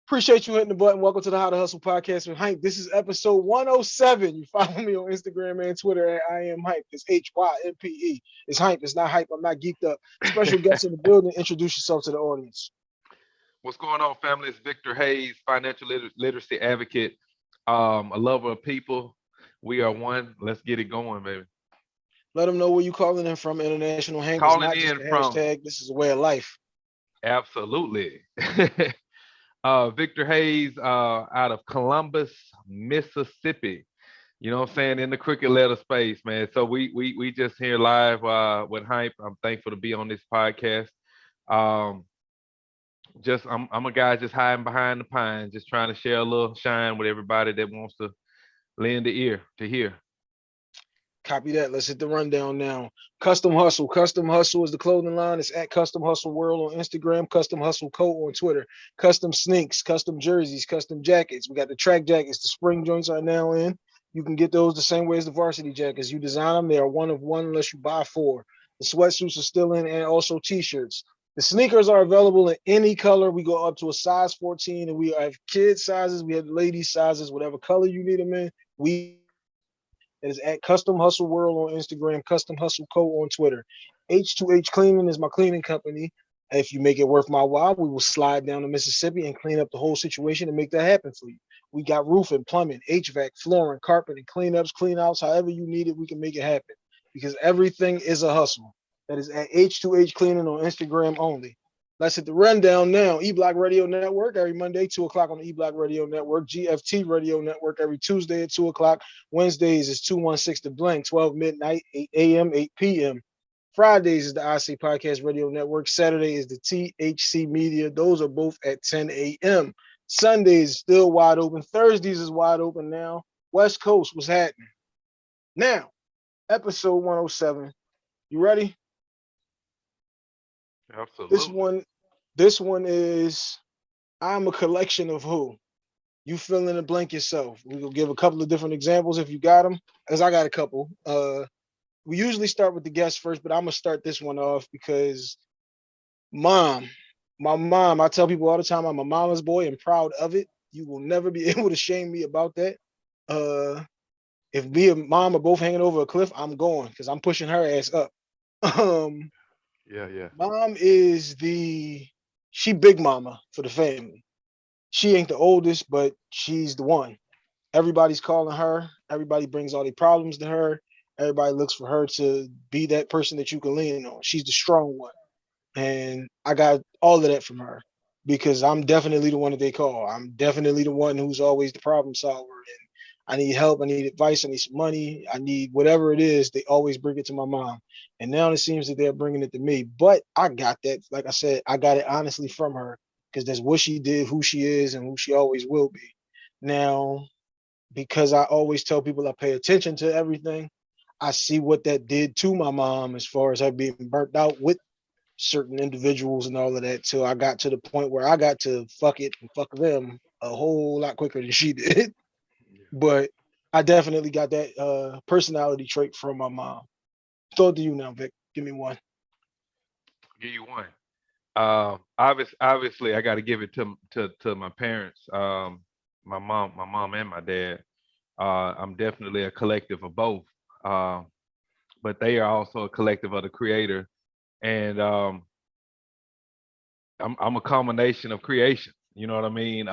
Appreciate you hitting the button. Welcome to the How to Hustle podcast with Hype. This is episode 107. You follow me on Instagram and Twitter at I am Hype. It's HYMPE. It's Hype. It's not hype. I'm not geeked up. Special guest in the building. Introduce yourself to the audience. What's going on, family? It's Victor Hayes, financial literacy advocate, a lover of people. We are one. Let's get it going, baby. Let them know where you calling in from. International Hank is Calling not just in a from hashtag. This is a way of life. absolutely. Victor Hayes, out of Columbus, Mississippi. You know what I'm saying? In the cricket letter space, man. So we just here live with Hype. I'm thankful to be on this podcast. Um, just I'm a guy just hiding behind the pines, just trying to share a little shine with everybody that wants to lend the ear to hear. Copy that. Let's hit the rundown now. Custom Hustle. Custom Hustle is the clothing line. It's at Custom Hustle World on Instagram. Custom Hustle Co. on Twitter. Custom sneaks, custom jerseys, custom jackets. We got the track jackets. The spring joints are now in. You can get those the same way as the varsity jackets. You design them. They are one of one unless you buy four. The sweatsuits are still in and also t-shirts. The sneakers are available in any color. We go up to a size 14 and we have kids sizes. We have ladies sizes, whatever color you need them in. We that is at Custom Hustle World on Instagram, Custom Hustle Co. on Twitter. H2H Cleaning is my cleaning company. If you make it worth my while, we will slide down to Mississippi and clean up the whole situation and make that happen for you. We got roofing, plumbing, HVAC, flooring, carpeting, cleanups, cleanouts, however you need it, we can make it happen because everything is a hustle. That is at H2H Cleaning on Instagram only. Let's hit the rundown now. E-Block Radio Network every Monday, 2 o'clock on the E-Block Radio Network. GFT Radio Network every Tuesday at 2 o'clock. Wednesdays is 216 The Blend, 12 midnight, 8 a.m., 8 p.m. Fridays is the IC Podcast Radio Network. Saturday is the THC Media. Those are both at 10 a.m. Sundays is still wide open. Thursdays is wide open now. West Coast, what's happening? Now, episode 107. You ready? This Absolutely. one, this one is I'm a collection of who? You fill in the blank yourself. We will give a couple of different examples if you got them, because I got a couple. We usually start with the guest first, but I'm gonna start this one off because mom, my mom, I tell people all the time I'm a mama's boy and proud of it. You will never be able to shame me about that. Uh, if me and mom are both hanging over a cliff, I'm going because I'm pushing her ass up. Um, Yeah, yeah. Mom is she big mama for the family. She ain't the oldest, but she's the one. Everybody's calling her. Everybody brings all their problems to her. Everybody looks for her to be that person that you can lean on. She's the strong one. And I got all of that from her because I'm definitely the one that they call. I'm definitely the one who's always the problem solver. And I need help. I need advice. I need some money. I need whatever it is. They always bring it to my mom. And now it seems that they're bringing it to me. But I got that. Like I said, I got it honestly from her because that's what she did, who she is, and who she always will be. Now, because I always tell people I pay attention to everything, I see what that did to my mom as far as her being burnt out with certain individuals and all of that till I got to the point where I got to fuck it and fuck them a whole lot quicker than she did. Yeah. But I definitely got that personality trait from my mom. Throw it to you now, Vic. Give me one. Give you one. Obviously, I got to give it to my parents. My mom and my dad. I'm definitely a collective of both. Uh, but they are also a collective of the creator, and I'm a combination of creation. You know what I mean?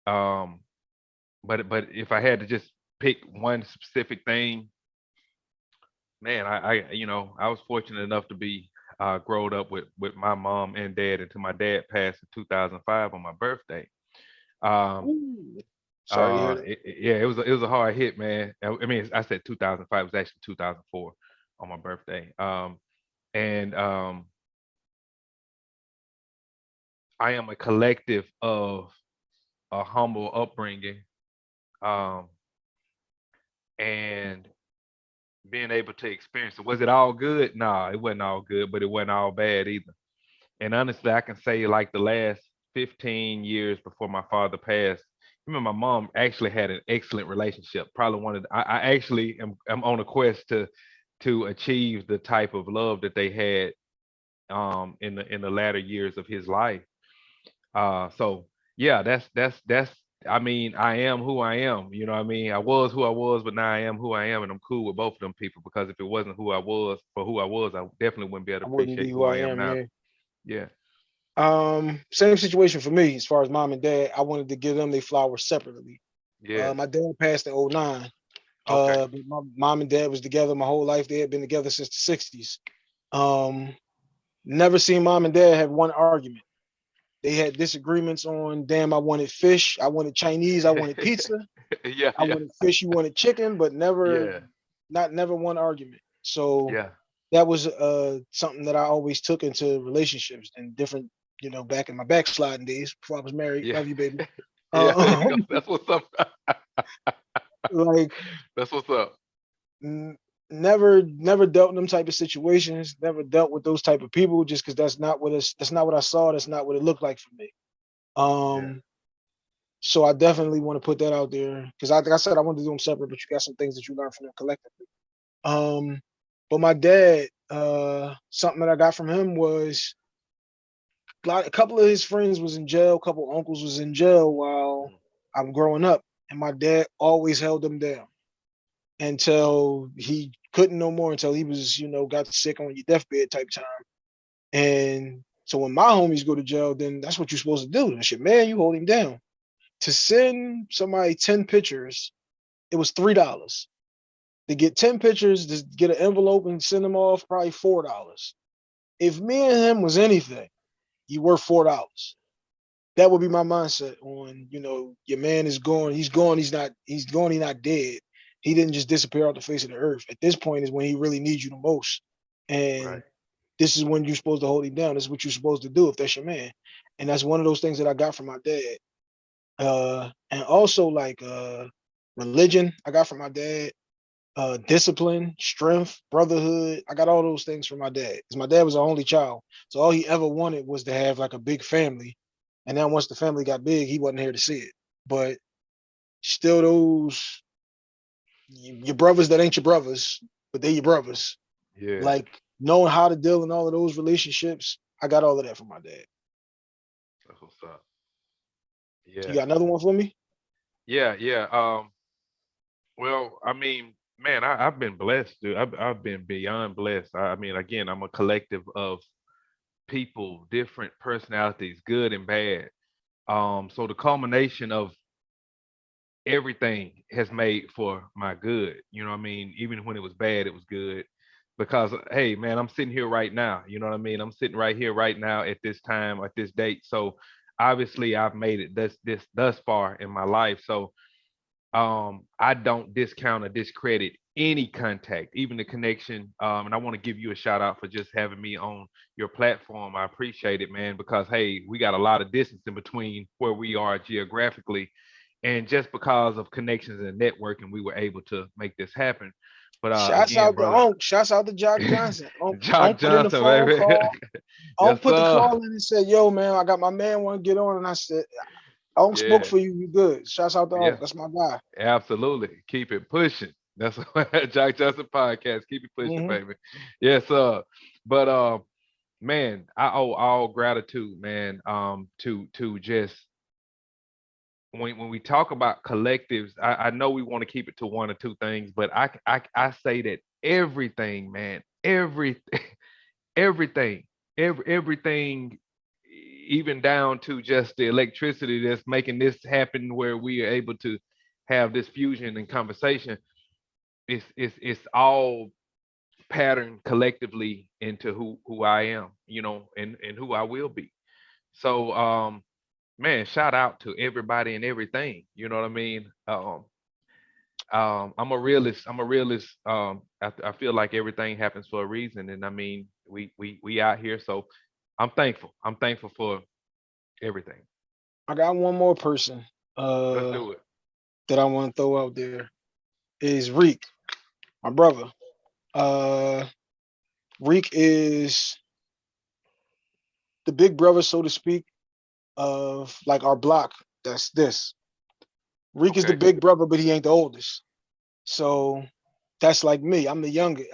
Um, but if I had to just pick one specific thing, man, I was fortunate enough to be growed up with my mom and dad until my dad passed in 2005 on my birthday. Um, Ooh. Sorry to hear that. yeah, it was a hard hit, man. I mean, I said 2005, it was actually 2004 on my birthday. And I am a collective of a humble upbringing, um, and being able to experience it. Was it all good? Nah, it wasn't all good, but it wasn't all bad either. And honestly, I can say like the last 15 years before my father passed, him and my mom actually had an excellent relationship. Probably one of I actually am on a quest to achieve the type of love that they had in the latter years of his life. So yeah, that's I mean, I am who I am. You know what I mean? I was who I was, but now I am who I am, and I'm cool with both of them people because if it wasn't who I was for who I was, I definitely wouldn't be able I to wouldn't be appreciate who who I I am am. now. Yeah. Yeah. Same situation for me as far as mom and dad. I wanted to give them their flowers separately. Yeah. My dad passed in '09. Okay. But my mom and dad was together my whole life. They had been together since the '60s. Um, Never seen mom and dad have one argument. They had disagreements on, damn, I wanted fish, I wanted Chinese, I wanted pizza, Yeah. I Yeah. wanted fish, you wanted chicken, but Yeah. never one argument. So Yeah. that was something that I always took into relationships and different, back in my backsliding days before I was married. Yeah. Love you, baby. Yeah. There you go. Um, That's what's up. like That's what's up. n- never dealt in them type of situations, never dealt with those type of people just because that's not what I saw, that's not what it looked like for me. Yeah. Um, so I definitely want to put that out there because like I said, I wanted to do them separate, but you got some things that you learn from them collectively. Um, but my dad, something that I got from him was a couple of his friends was in jail, a couple of uncles was in jail while Mm. I'm growing up, and my dad always held them down until he couldn't no more, until he was, got sick on your deathbed type time. And so when my homies go to jail, then that's what you're supposed to do. That's your man, you hold him down. To send somebody 10 pictures, it was $3. To get 10 pictures, to get an envelope and send them off, probably $4. If me and him was anything, you worth $4. That would be my mindset on, your man is gone. He's gone. He's gone. He's not dead. He didn't just disappear off the face of the earth. At this point is when he really needs you the most. Right. And this is when you're supposed to hold him down. This is what you're supposed to do if that's your man. And that's one of those things that I got from my dad. And also like religion, I got from my dad. Discipline, strength, brotherhood. I got all those things from my dad. Because my dad was the only child. So all he ever wanted was to have like a big family. And then once the family got big, he wasn't here to see it. But still those your brothers that ain't your brothers, but they your brothers. Yeah. Like knowing how to deal in all of those relationships, I got all of that from my dad. That's what's up. You Yeah. got another one for me? Yeah. Yeah. Well, I mean, man, I've been blessed, dude. I've been beyond blessed. I mean, again, I'm a collective of people, different personalities, good and bad. So the culmination of everything has made for my good. You know what I mean? Even when it was bad, it was good. Because hey, man, I'm sitting here right now. You know what I mean? I'm sitting right here right now at this time, at this date. So obviously I've made it this thus far in my life. So I don't discount or discredit any contact, even the connection. And I want to give you a shout out for just having me on your platform. I appreciate it, man, because hey, we got a lot of distance in between where we are geographically. And just because of connections and networking, we were able to make this happen. But Shouts again, out to brother, Unc. Shouts out to Jock Johnson. Jock Unc put in the Johnson, phone baby. call. Yes, Unc put the sir. call in and said, "Yo, man, I got my man want to get on." And I said, "Unc spoke Yeah, for you. You good." Shouts out to yeah, Unc. That's my guy. absolutely. Keep it pushing. That's what Jock Johnson podcast. Keep it pushing, Hmm. baby. Yes, sir. But man, I owe all gratitude, man, to just when we talk about collectives, I know we want to keep it to one or two things, but I say that everything, man, everything, everything, even down to just the electricity that's making this happen, where we are able to have this fusion and conversation. It's all patterned collectively into who I am, and who I will be. So man, shout out to everybody and everything. You know what I mean? I'm a realist. I'm a realist. I feel like everything happens for a reason, and I mean, we out here, so I'm thankful. I'm thankful for everything. I got one more person Let's uh, do it. that I want to throw out there is Reek, my brother. Uh, Reek is the big brother, so to speak, of like our block. That's this. Reek is the Okay. big brother, but he ain't the oldest. So that's like me. I'm the youngest.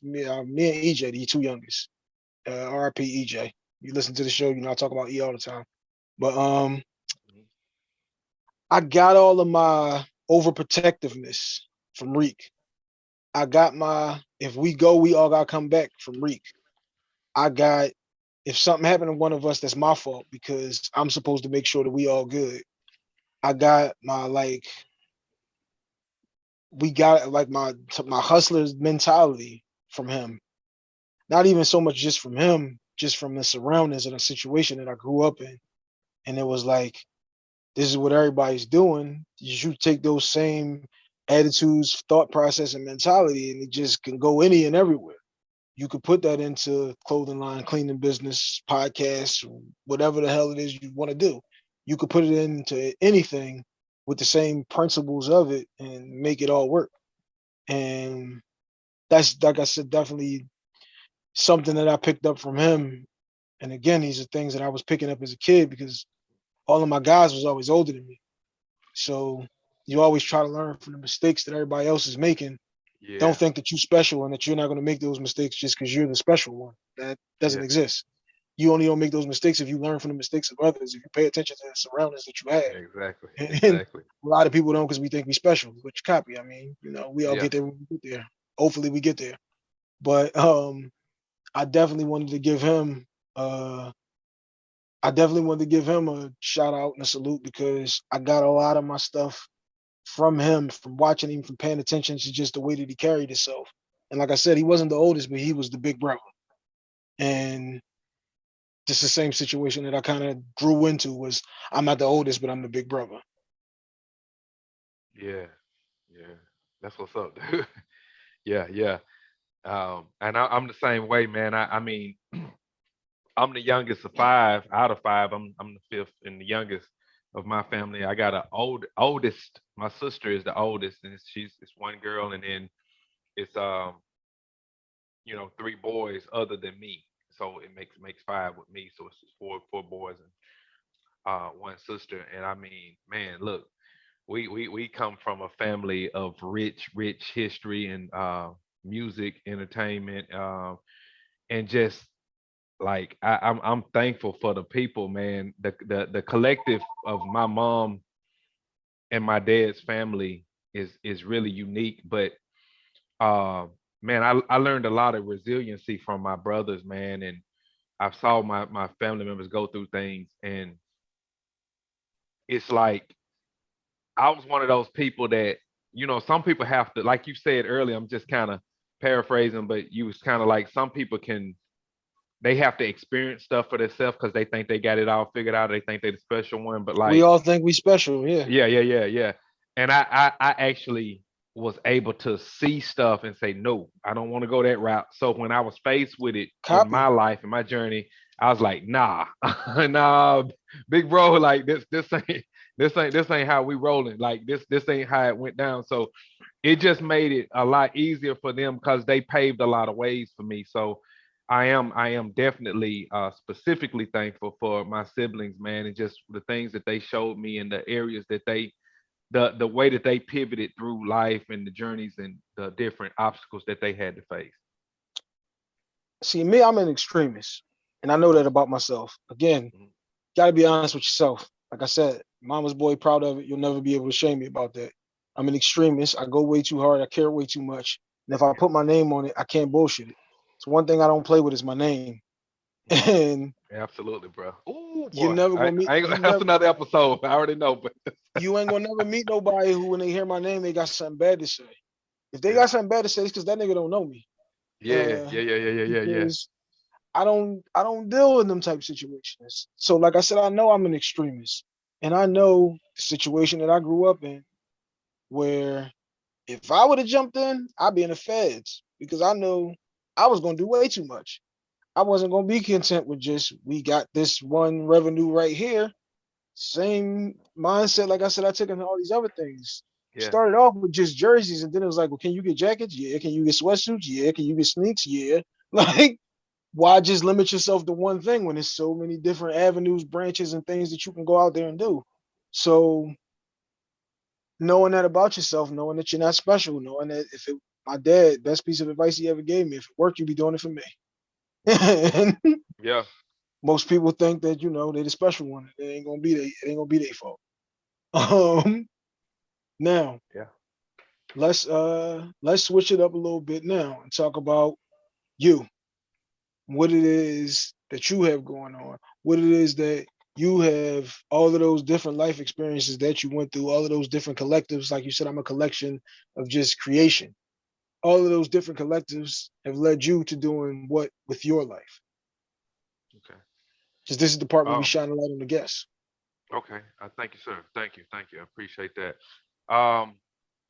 Me and EJ, the two youngest. RIP EJ. You listen to the show, I talk about E all the time. But Mhm. I got all of my overprotectiveness from Reek. I got my if we go, we all gotta come back from Reek. I got if something happened to one of us, that's my fault because I'm supposed to make sure that we all good. I got my we got like my hustler's mentality from him. Not even so much just from him, just from the surroundings and the situation that I grew up in. And it was like, this is what everybody's doing. You should take those same attitudes, thought process, and mentality, and it just can go any and everywhere. You could put that into clothing line, cleaning business, podcasts, whatever the hell it is you want to do. You could put it into anything with the same principles of it and make it all work. And that's, like I said, definitely something that I picked up from him. And again, these are things that I was picking up as a kid because all of my guys was always older than me. So you always try to learn from the mistakes that everybody else is making. Don't Yeah, think that you're special and that you're not going to make those mistakes just because you're the special one. That doesn't yeah, exist. You only don't make those mistakes if you learn from the mistakes of others, if you pay attention to the surroundings that you have. exactly, And exactly. a lot of people don't because we think we special, which copy. I mean, we all Yeah, get there when we get there. Hopefully we get there. But I definitely wanted to give him uh I definitely wanted to give him a shout out and a salute because I got a lot of my stuff from him, from watching him, from paying attention to just the way that he carried himself. And like I said, he wasn't the oldest, but he was the big brother. And just the same situation that I kind of grew into was I'm not the oldest, but I'm the big brother. yeah, yeah. That's what's up, dude. Yeah, yeah. And I'm the same way, man. I mean, I'm the youngest of five out of five. I'm the fifth and the youngest of my family. I got a oldest. My sister is the oldest, and it's one girl, and then it's three boys other than me. So it makes five with me. So it's just four boys and one sister. And I mean, man, look, we come from a family of rich history and music, entertainment, and just like I'm thankful for the people, man. The collective of my mom and my dad's family is really unique. But uh, man, I learned a lot of resiliency from my brothers, man, and I saw my family members go through things, and it's like I was one of those people that some people have to, like you said earlier. I'm just kind of paraphrasing, but you was kind of like some people can they have to experience stuff for themselves because they think they got it all figured out. They think they're the special one, but We like, all think we special, yeah. yeah, yeah, yeah, yeah. And I actually was able to see stuff and say, no, I don't want to go that route. So when I was faced with it in my Copy. life and my journey, I was like, nah, nah, big bro, like this ain't how we rolling. Like this ain't how it went down. So it just made it a lot easier for them because they paved a lot of ways for me. So I am definitely specifically thankful for my siblings, man, and just the things that they showed me and the areas that the way that they pivoted through life and the journeys and the different obstacles that they had to face. See, me, I'm an extremist, and I know that about myself. Again, Mhm. got to be honest with yourself. Like I said, mama's boy, proud of it. You'll never be able to shame me about that. I'm an extremist. I go way too hard. I care way too much. And if I put my name on it, I can't bullshit it. So one thing I don't play with is my name. Mhm. And Absolutely, bro. Oh you're boy, never I, gonna meet I ain't you that's never another episode. I already know, but you ain't gonna never meet nobody who when they hear my name they got something bad to say. If they yeah, got something bad to say, it's because that nigga don't know me. yeah, Uh, yeah, yeah, yeah, yeah, yeah, yeah, because I don't deal in them type of situations. So like I said, I know I'm an extremist. And I know the situation that I grew up in where if I would have jumped in, I'd be in the feds because I know I was gonna do way too much. I wasn't gonna be content with just we got this one revenue right here. Same mindset, like I said, I took into all these other things. yeah, Started off with just jerseys, and then it was like, well, can you get jackets? Yeah. Can you get sweatsuits? Yeah. Can you get sneaks? Yeah. Like, why just limit yourself to one thing when there's so many different avenues, branches, and things that you can go out there and do? So knowing that about yourself, knowing that you're not special, knowing that if it my dad, best piece of advice he ever gave me, if it worked, you'd be doing it for me. And yeah. Most people think that they're the special one. It ain't gonna be their fault. Um, Now Yeah. let's switch it up a little bit now and talk about you, what it is that you have going on, what it is that you have, all of those different life experiences that you went through, all of those different collectives. Like you said, I'm a collection of just creation. All of those different collectives have led you to doing what with your life. Okay. Because this is the part where we Um. shine a light on the guests. Okay. Thank you, sir. Thank you. Thank you. I appreciate that. Um.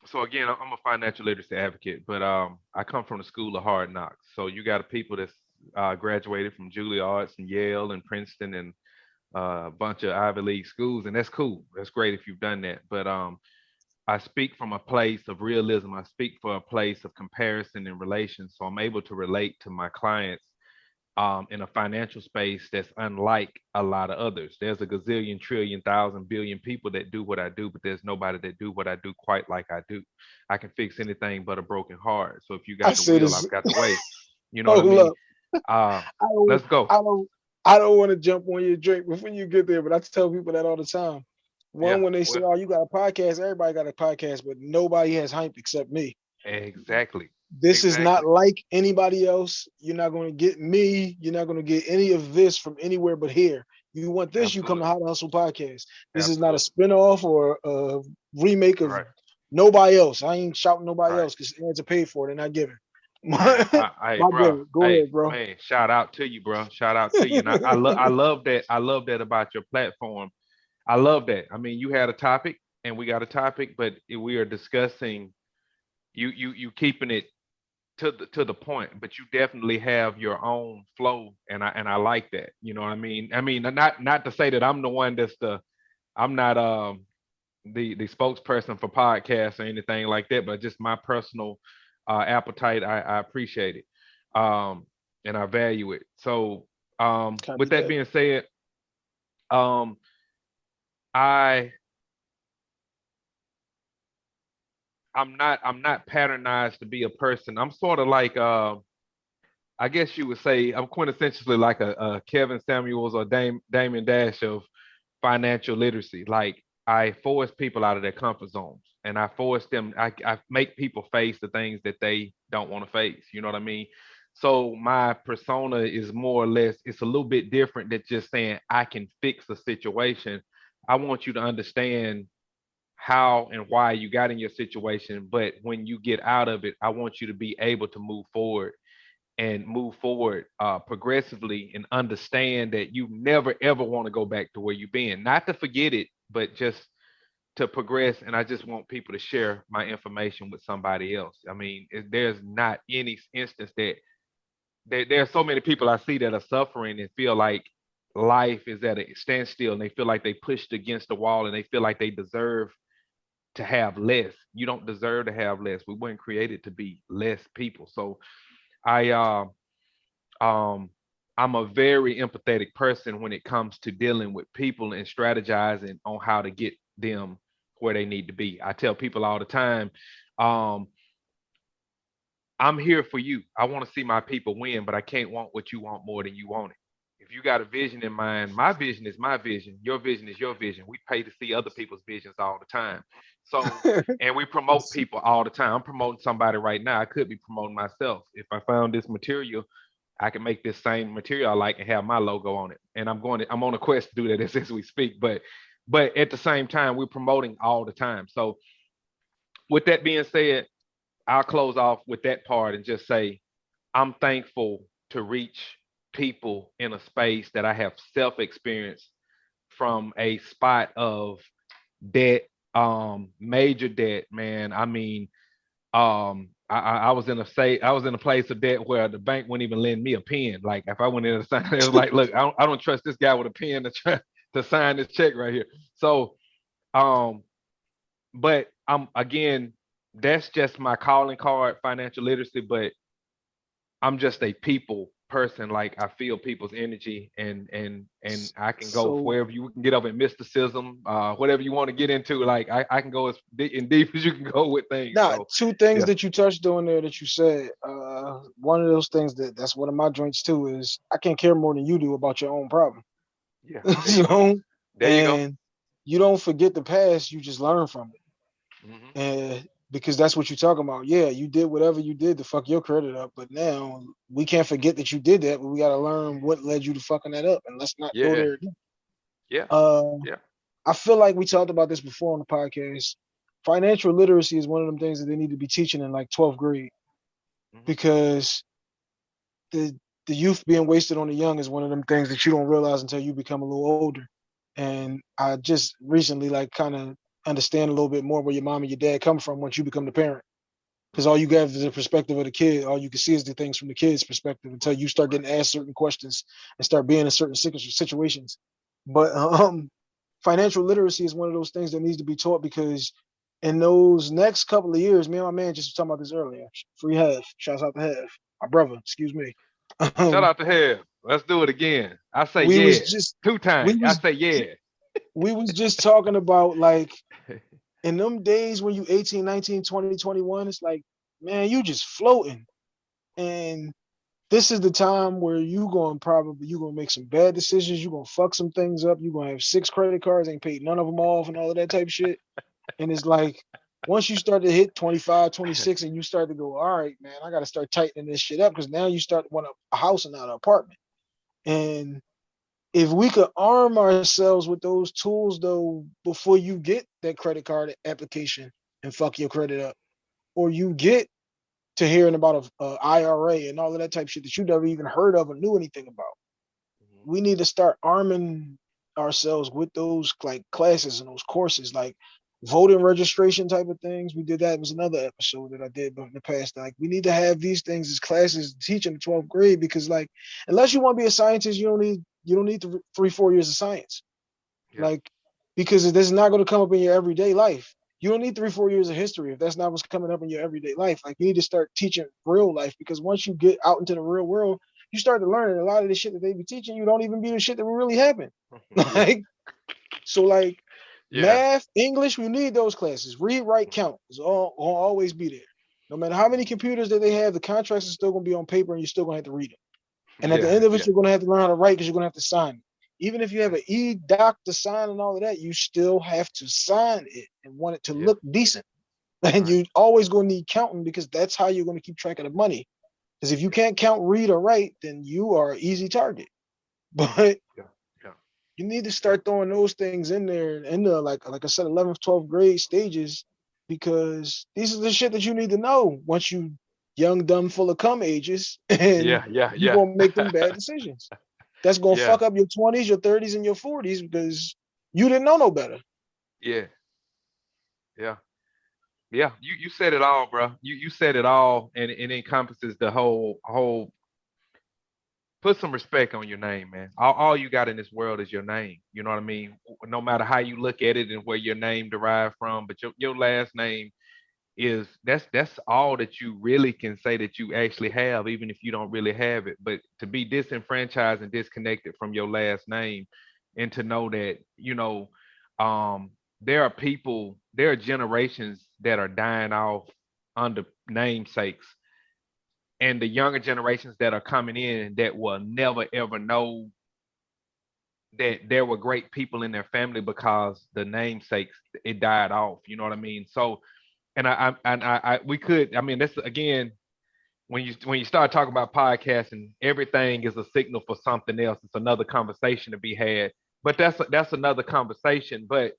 So again, I'm a financial literacy advocate, but I come from the school of hard knocks. So you got people that's graduated from Juilliard and Yale and Princeton and a bunch of Ivy League schools, and that's cool. That's great if you've done that. But I speak from a place of realism. I speak for a place of comparison and relation. So I'm able to relate to my clients in a financial space that's unlike a lot of others. There's a gazillion, trillion, thousand, billion people that do what I do, but there's nobody that do what I do quite like I do. I can fix anything but a broken heart. So if you I got the said will, this. I've got the way. You know what I Hold mean? up. Uh, I don't let's go. I don't I don't want to jump on your drink before you get there, but I tell people that all the time. One, Yeah. when they say, Well, "Oh, you got a podcast," everybody got a podcast, but nobody has hype except me. exactly. This is not Exactly. like anybody else. You're not going to get me. You're not going to get any of this from anywhere but here. You want this, you come to Absolutely. How to Hustle Podcast. This is not a Absolutely. spinoff or a remake All of right. nobody else. I ain't shouting nobody Right. else because ads are paid for it and not given. Man, My, hey, my bro. bad. Go Hey, ahead, bro. man. Shout out to you, bro. Shout out to you. And I love that. I love that about your platform. I love that. I mean, you had a topic, and we got a topic, but we are discussing you keeping it to the point. But you definitely have your own flow, and I like that. You know what I mean? I mean, not to say that I'm the one that's the I'm not the spokesperson for podcasts or anything like that, but just my personal appetite. I appreciate it, and I value it. So, Copy with that that. being said, um, I I'm not patternized to be a person. I'm sort of like I guess you would say I'm quintessentially like a Kevin Samuels or Damon Dash of financial literacy. Like I force people out of their comfort zones, and I force them. I make people face the things that they don't want to face. You know what I mean? So my persona is more or less. It's a little bit different than just saying I can fix a situation. I want you to understand how and why you got in your situation, but when you get out of it, I want you to be able to move forward and move forward progressively and understand that you never ever want to go back to where you've been. Not to forget it, but just to progress. And I just want people to share my information with somebody else. I mean, there's not any instance that there are so many people I see that are suffering and feel like life is at a standstill and they feel like they pushed against the wall and they feel like they deserve to have less. You don't deserve to have less. We weren't created to be less people. So I um I'm a very empathetic person when it comes to dealing with people and strategizing on how to get them where they need to be. I tell people all the time, um, I'm here for you. I want to see my people win, but I can't want what you want more than you want it. If you got a vision in mind, my vision is my vision. Your vision is your vision. We pay to see other people's visions all the time. So, and we promote people all the time. I'm promoting somebody right now. I could be promoting myself. If I found this material, I can make this same material I like and have my logo on it. And I'm on a quest to do that as we speak. But at the same time, we're promoting all the time. So with that being said, I'll close off with that part and just say I'm thankful to reach people in a space that I have self-experienced from a spot of debt, major debt, man. I mean, I was in a place of debt where the bank wouldn't even lend me a pen. Like if I went in to sign, it was like, look, I don't trust this guy with a pen to try to sign this check right here. So, um, but I'm again, that's just my calling card, financial literacy. But I'm just a people person. Like I feel people's energy, and I can go So wherever you can get up in mysticism, whatever you want to get into. Like I can go as deep as you can go with things. nah, So two things yeah, that you touched on there that you said. One of those things that's one of my joints too is I can't care more than you do about your own problem. yeah. There you You go. know, There you go. and you don't forget the past. You just learn from it. Hmm. And because that's what you're talking about. Yeah, you did whatever you did to fuck your credit up, but now we can't forget that you did that, but we got to learn what led you to fucking that up, and let's not go Yeah, there again. yeah, Uh, yeah. I feel like we talked about this before on the podcast. Financial literacy is one of them things that they need to be teaching in like 12th grade Hmm. because the the youth being wasted on the young is one of them things that you don't realize until you become a little older. And I just recently like kind of understand a little bit more where your mom and your dad come from once you become the parent. Because all Hmm. you get is the perspective of the kid. All you can see is the things from the kid's perspective until Right, you start right. getting asked certain questions and start being in certain situations. But financial literacy is one of those things that needs to be taught because in those next couple of years, me and my man just was talking about this earlier. Free Have, shouts out to Have, my brother, excuse me. Shout Um, out to Hell. Let's do it again. I say we was yeah. just Two we times. I was say yeah. we was just talking about like in them days when you 18, 19, 20, 21, it's like, man, you just floating. And this is the time where you gonna make some bad decisions. You gonna fuck some things up. You gonna have 6 credit cards, ain't paid none of them off, and all of that type of shit. And it's like once you start to hit 25, 26, and you start to go, all right, man, I got to start tightening this shit up because now you start to want a house and not an apartment. And if we could arm ourselves with those tools though before you get that credit card application and fuck your credit up, or you get to hearing about a IRA and all of that type of shit that you never even heard of or knew anything about. Mhm. We need to start arming ourselves with those like classes and those courses, like voting registration type of things. We did that. It was another episode that I did in the past. Like we need to have these things as classes teaching the 12th grade because like unless you want to be a scientist, you don't need 3-4 years of science. Yeah. Like because this is not going to come up in your everyday life. You don't need 3-4 years of history if that's not what's coming up in your everyday life. Like you need to start teaching real life because once you get out into the real world, you start to learn a lot of the shit that they be teaching you don't even be the shit that will really happen. Yeah. Like so, like Yeah. math, English, we need those classes. Read, write, count is all will always be there. No matter how many computers that they have, the contracts are still going to be on paper, and you're still going to have to read them. And at the Yeah. end of it, Yeah. you're going to have to learn how to write because you're going to have to sign it. Even if you have Yeah. an e-doc to sign and all of that, you still have to sign it and want it to Yeah. look decent. And Right. you always going to need counting because that's how you're going to keep track of the money. Because if you Yeah. can't count, read, or write, then you are an easy target. But Yeah. Yeah. you need to Yeah. start throwing those things in there in the like I said, 11th, 12th grade stages, because these are the shit that you need to know once you young, dumb, full of cum ages, and Yeah. Yeah. you're Yeah. gonna make them bad decisions. That's gonna Yeah. fuck up your 20s, your 30s, and your 40s because you didn't know no better. Yeah. Yeah. Yeah. You said it all, bro. You said it all, and it encompasses the whole. Put some respect on your name, man. All you got in this world is your name. You know what I mean? No matter how you look at it and where your name derived from, but your last name is that's all that you really can say that you actually have, even if you don't really have it. But to be disenfranchised and disconnected from your last name, and to know that um, there are generations that are dying off under namesakes, and the younger generations that are coming in that will never ever know that there were great people in their family because the namesakes it died off. You know what I mean? So we could. I mean, this again when you start talking about podcasting, everything is a signal for something else. It's another conversation to be had, but that's another conversation. But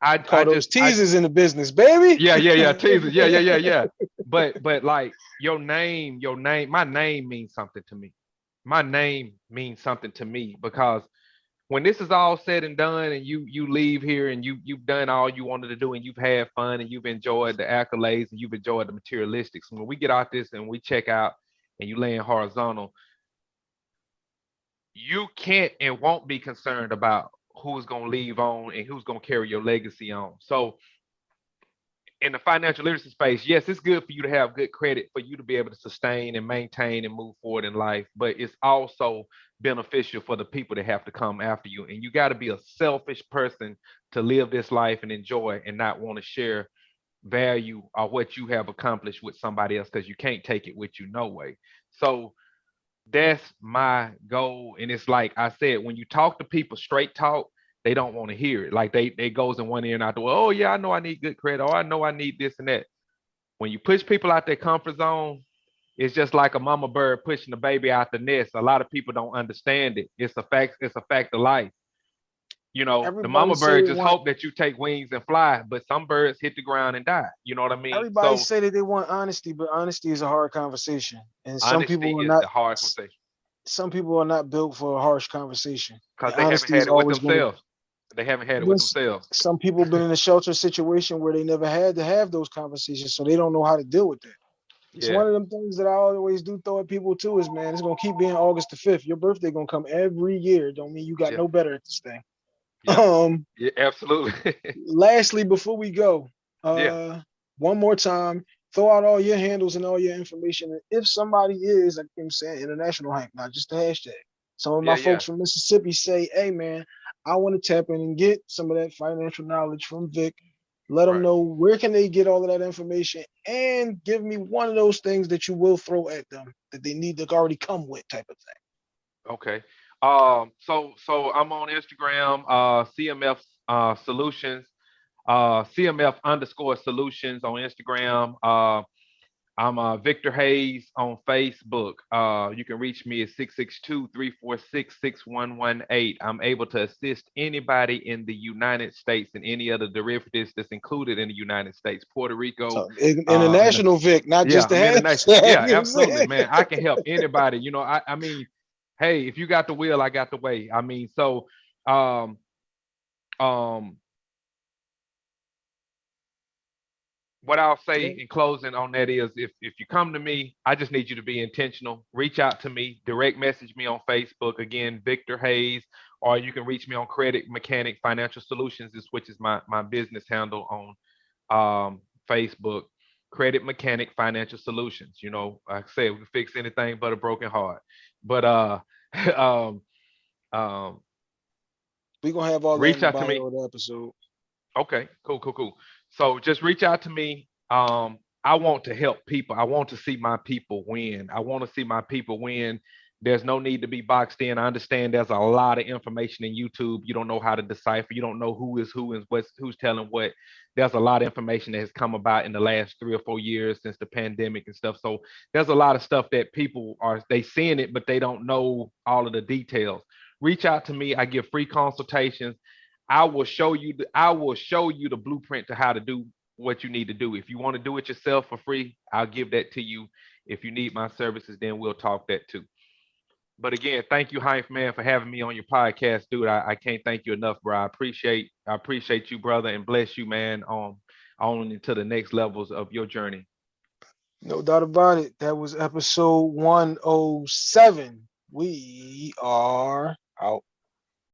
I Call those just I teasers in the business, baby. yeah teaser yeah. But like your name, my name means something to me. My name means something to me because when this is all said and done and you leave here and you've done all you wanted to do and you've had fun and you've enjoyed the accolades and you've enjoyed the materialistics, when we get out this and we check out and you land horizontal, you can't and won't be concerned about who's going to leave on and who's going to carry your legacy on. So in the financial literacy space, yes, it's good for you to have good credit for you to be able to sustain and maintain and move forward in life, but it's also beneficial for the people that have to come after you. And you got to be a selfish person to live this life and enjoy and not want to share value or what you have accomplished with somebody else because you can't take it with you no way. So that's my goal. And it's like I said, when you talk to people straight talk, they don't want to hear it. Like they goes in one ear and out the oh yeah, I know I need good credit, or I know I need this and that. When you push people out their comfort zone, it's just like a mama bird pushing the baby out the nest. A lot of people don't understand it. It's a fact of life. You know, the Everybody mama say bird they just want. hope that you take wings and fly, but some birds hit the ground and die. You know what I mean? Everybody So say that they want honesty, but honesty is a hard conversation, and some honesty people are is not. the hard conversation Some people are not built for a harsh conversation, because and they haven't honesty had is it with always going to. themselves. They haven't had it with This, themselves. some people been in a shelter situation where they never had to have those conversations, so they don't know how to deal with that. It's Yeah. one of them things that I always do throw at people too. Is man, it's gonna keep being August the 5th. Your birthday gonna come every year. Don't mean you got Yeah. no better at this thing. Yeah. Yeah. Absolutely. Lastly, before we go, Yeah. uh, one more time, throw out all your handles and all your information. And if somebody is, like I'm saying, international hype, not just the hashtag. Some of my Yeah. Yeah. folks from Mississippi say, "Hey, man, I want to tap in and get some of that financial knowledge from Vic." Let them Right. know where can they get all of that information, and give me one of those things that you will throw at them that they need to already come with, type of thing. Okay. So I'm on Instagram, CMF Solutions, CMF underscore Solutions on Instagram. I'm Victor Hayes on Facebook. You can reach me at 662-346-6118. I'm able to assist anybody in the United States and any other derivatives that's included in the United States, Puerto Rico. So And international Vic, not yeah, just the I'm international. hashtag. Yeah, You know what I'm absolutely, saying? man. I can help anybody. You know, I mean, hey, if you got the will, I got the way. I mean, so um, um, what I'll say Yeah. in closing on that is if you come to me, I just need you to be intentional. Reach out to me, direct message me on Facebook. Again, Victor Hayes, or you can reach me on Credit Mechanic Financial Solutions, which is my business handle on Facebook. Credit Mechanic Financial Solutions. You know, like I said, we can fix anything but a broken heart. But um, um, We're gonna have all that in reach the out to me. bio of the episode. Okay, cool, cool, cool. So just reach out to me. I want to help people. I want to see my people win. I want to see my people win. There's no need to be boxed in. I understand there's a lot of information in YouTube. You don't know how to decipher. You don't know who is who and who's telling what. There's a lot of information that has come about in the last 3 or 4 years since the pandemic and stuff. So there's a lot of stuff that people are they seeing it, but they don't know all of the details. Reach out to me. I give free consultations. I will show you the blueprint to how to do what you need to do. If you want to do it yourself for free, I'll give that to you. If you need my services, then we'll talk that too. But again, thank you, Heinz, man, for having me on your podcast, dude. I can't thank you enough, bro. I appreciate you, brother, and bless you, man, on into the next levels of your journey. No doubt about it. That was episode 107. We are out.